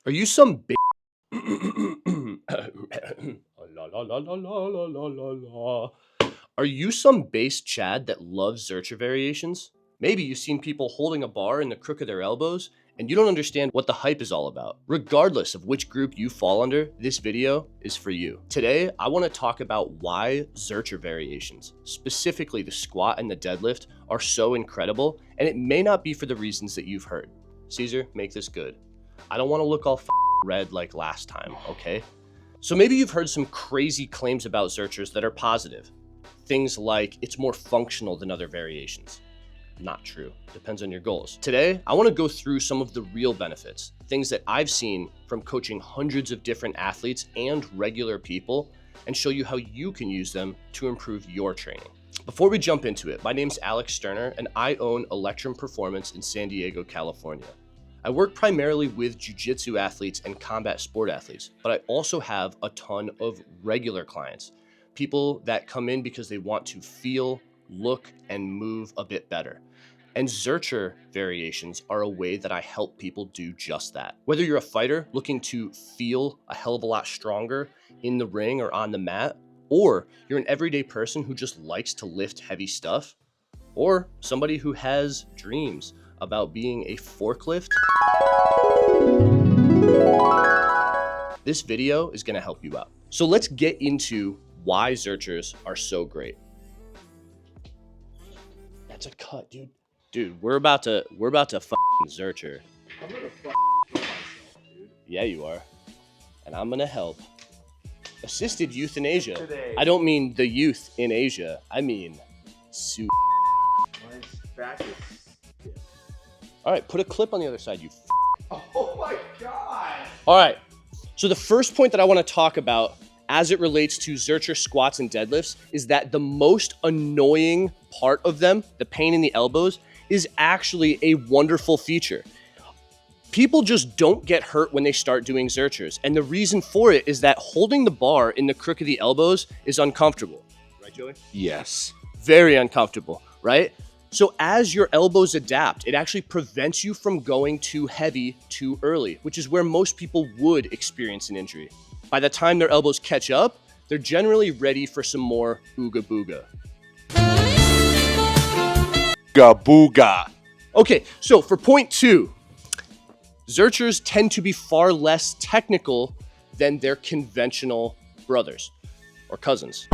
Are you some big la, la, la, la, la, la, la, la, la. Are you some base Chad that loves Zercher variations? Maybe you've seen people holding a bar in the crook of their elbows and you don't understand what the hype is all about. Regardless of which group you fall under, this video is for you. Today, I want to talk about why Zercher variations, specifically the squat and the deadlift, are so incredible, and it may not be for the reasons that you've heard. Caesar, make this good. I don't want to look all red like last time, okay? So maybe you've heard some crazy claims about Zerchers that are positive. Things like it's more functional than other variations. Not true. Depends on your goals. Today, I want to go through some of the real benefits, things that I've seen from coaching hundreds of different athletes and regular people, and show you how you can use them to improve your training. Before we jump into it, my name's Alex Sterner, and I own Electrum Performance in San Diego, California. I work primarily with jiu-jitsu athletes and combat sport athletes, but I also have a ton of regular clients, people that come in because they want to feel, look, and move a bit better. And Zercher variations are a way that I help people do just that. Whether you're a fighter looking to feel a hell of a lot stronger in the ring or on the mat, or you're an everyday person who just likes to lift heavy stuff, or somebody who has dreams about being a forklift, this video is going to help you out. So let's get into why Zerchers are so great. That's a cut, dude. Dude, we're about to fucking Zercher. I'm gonna kill myself, dude. Yeah, you are. And I'm gonna help. Assisted euthanasia. Today. I don't mean the youth in Asia. I mean My back is stiff. All right, put a clip on the other side, you Oh my god! All right, so the first point that I want to talk about as it relates to Zercher squats and deadlifts is that the most annoying part of them, the pain in the elbows, is actually a wonderful feature. People just don't get hurt when they start doing Zerchers, and the reason for it is that holding the bar in the crook of the elbows is uncomfortable. Right, Joey? Yes. Very uncomfortable, right? So as your elbows adapt, it actually prevents you from going too heavy too early, which is where most people would experience an injury. By the time their elbows catch up, they're generally ready for some more ooga booga. Booga. Okay, so for point 2, Zerchers tend to be far less technical than their conventional brothers or cousins.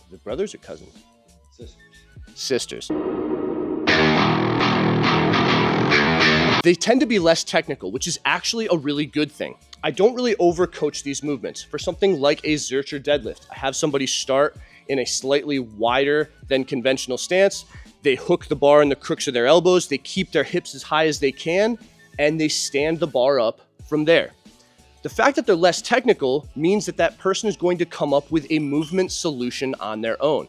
The brothers or cousins? Sisters. They tend to be less technical, which is actually a really good thing. I don't really overcoach these movements. For something like a Zercher deadlift, I have somebody start in a slightly wider than conventional stance. They hook the bar in the crooks of their elbows, they keep their hips as high as they can, and they stand the bar up from there. The fact that they're less technical means that that person is going to come up with a movement solution on their own.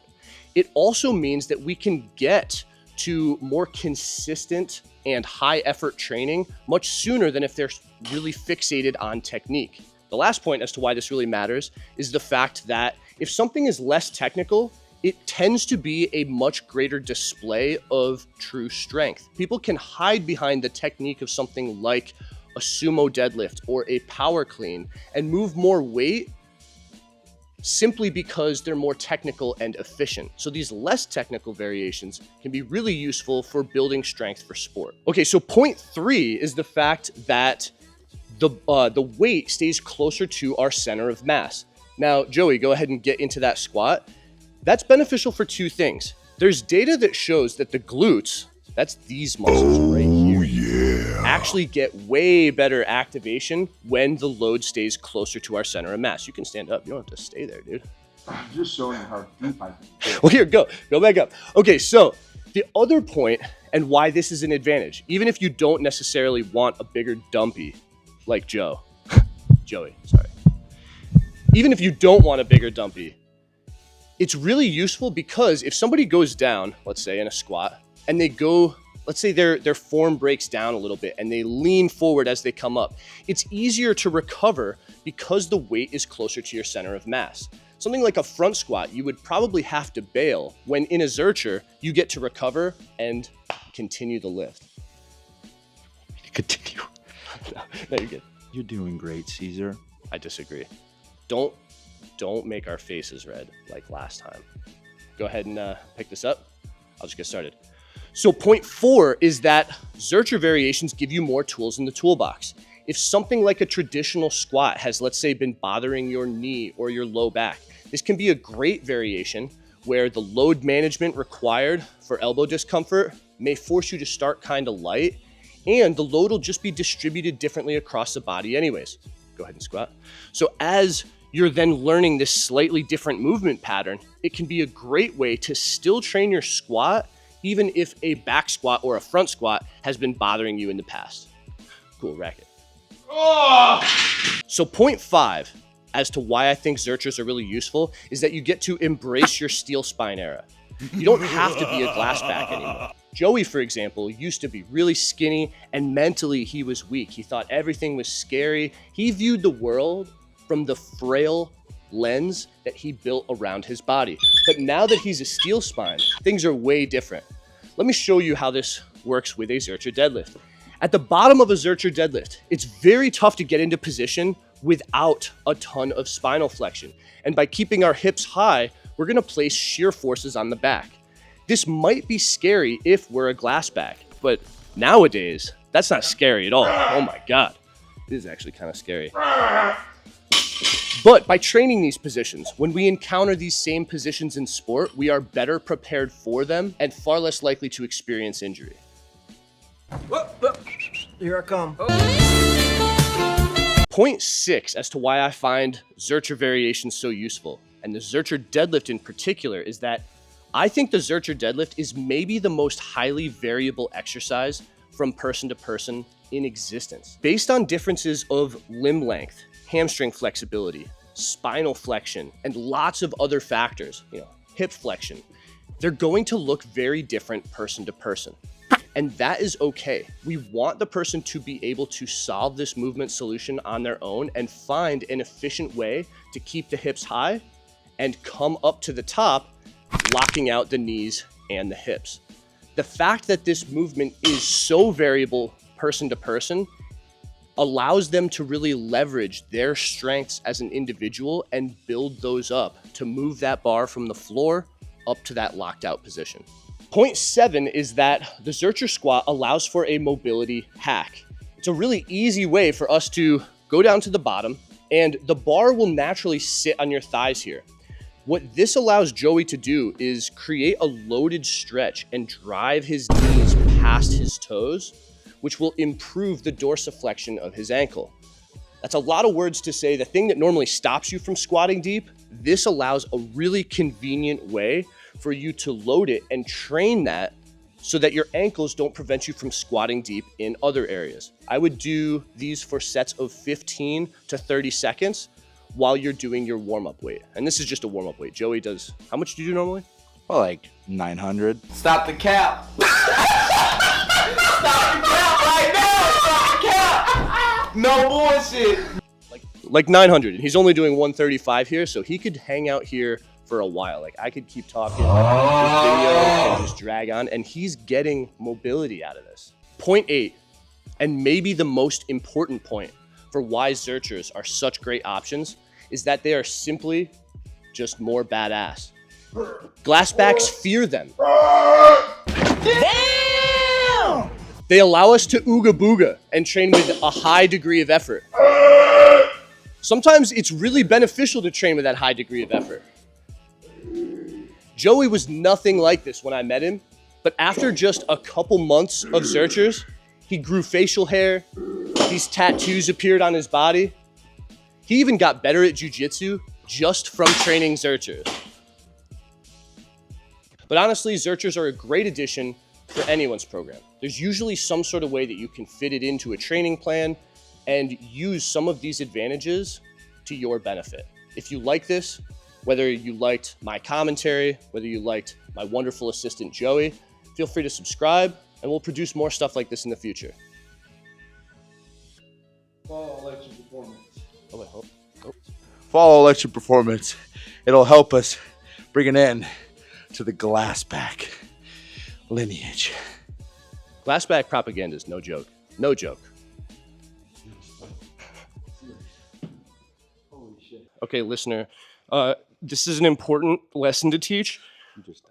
It also means that we can get to more consistent and high effort training much sooner than if they're really fixated on technique. The last point as to why this really matters is the fact that if something is less technical, it tends to be a much greater display of true strength. People can hide behind the technique of something like a sumo deadlift or a power clean and move more weight simply because they're more technical and efficient. So these less technical variations can be really useful for building strength for sport. Okay, so point 3 is the fact that the weight stays closer to our center of mass. Now, Joey, go ahead and get into that squat. That's beneficial for 2 things. There's data that shows that the glutes, that's these muscles right here, actually get way better activation when the load stays closer to our center of mass. You can stand up. You don't have to stay there, dude. I'm just showing you how deep I can go. Well, here, go back up. Okay, so the other point and why this is an advantage, even if you don't necessarily want a bigger dumpy like Joey, sorry. Even if you don't want a bigger dumpy, it's really useful because if somebody goes down, let's say in a squat, and they go, let's say their form breaks down a little bit and they lean forward as they come up, it's easier to recover because the weight is closer to your center of mass. Something like a front squat, you would probably have to bail, when in a Zercher, you get to recover and continue the lift. Continue. No, you're good. You're doing great, Caesar. I disagree. Don't make our faces red like last time. Go ahead and pick this up. I'll just get started. So point 4 is that Zercher variations give you more tools in the toolbox. If something like a traditional squat has, let's say, been bothering your knee or your low back, this can be a great variation where the load management required for elbow discomfort may force you to start kind of light, and the load will just be distributed differently across the body anyways. Go ahead and squat. So as you're then learning this slightly different movement pattern, it can be a great way to still train your squat, even if a back squat or a front squat has been bothering you in the past. Cool, racket. Oh! So point 5, as to why I think Zerchers are really useful, is that you get to embrace your steel spine era. You don't have to be a glass back anymore. Joey, for example, used to be really skinny, and mentally he was weak. He thought everything was scary. He viewed the world from the frail lens that he built around his body. But now that he's a steel spine, things are way different. Let me show you how this works with a Zercher deadlift. At the bottom of a Zercher deadlift, it's very tough to get into position without a ton of spinal flexion. And by keeping our hips high, we're gonna place shear forces on the back. This might be scary if we're a glass back, but nowadays, that's not scary at all. Oh my God, this is actually kind of scary. But by training these positions, when we encounter these same positions in sport, we are better prepared for them and far less likely to experience injury. Here I come. Point 6 as to why I find Zercher variations so useful, and the Zercher deadlift in particular, is that I think the Zercher deadlift is maybe the most highly variable exercise from person to person in existence. Based on differences of limb length, hamstring flexibility, spinal flexion, and lots of other factors, hip flexion, they're going to look very different person to person. And that is okay. We want the person to be able to solve this movement solution on their own and find an efficient way to keep the hips high and come up to the top, locking out the knees and the hips. The fact that this movement is so variable person to person allows them to really leverage their strengths as an individual and build those up to move that bar from the floor up to that locked out position. Point 7 is that the Zercher squat allows for a mobility hack. It's a really easy way for us to go down to the bottom, and the bar will naturally sit on your thighs here. What this allows Joey to do is create a loaded stretch and drive his knees past his toes, which will improve the dorsiflexion of his ankle. That's a lot of words to say the thing that normally stops you from squatting deep. This allows a really convenient way for you to load it and train that so that your ankles don't prevent you from squatting deep in other areas. I would do these for sets of 15 to 30 seconds while you're doing your warm-up weight. And this is just a warm-up weight. Joey does, how much do you do normally? Well, like 900. Stop the cap. Stop the cap right now. Stop the cap. No bullshit. Like 900, and he's only doing 135 here, so he could hang out here for a while. Like, I could keep talking this video and just drag on, and he's getting mobility out of this. Point 8, and maybe the most important point for why Zerchers are such great options, is that they are simply just more badass. Glassbacks fear them. Damn! They allow us to ooga booga and train with a high degree of effort. Sometimes it's really beneficial to train with that high degree of effort. Joey was nothing like this when I met him, but after just a couple months of Zerchers, he grew facial hair, these tattoos appeared on his body. He even got better at jiu-jitsu just from training Zerchers. But honestly, Zerchers are a great addition for anyone's program. There's usually some sort of way that you can fit it into a training plan and use some of these advantages to your benefit. If you like this, whether you liked my commentary, whether you liked my wonderful assistant Joey, feel free to subscribe and we'll produce more stuff like this in the future. Follow Electric Performance. Oh, wait, hold. Oh. Follow Electric Performance. It'll help us bring an end to the glassback lineage. Glassback propaganda is no joke. No joke. Okay, listener, this is an important lesson to teach.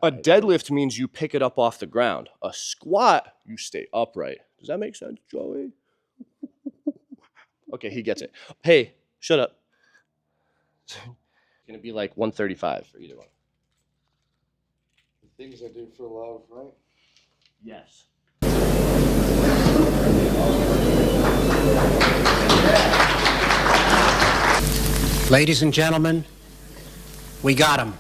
A deadlift means you pick it up off the ground. A squat, you stay upright. Does that make sense, Joey? Okay, he gets it. Hey, shut up. It's gonna be like 135 for either one. The things I do for love, right? Yes. Ladies and gentlemen, we got him.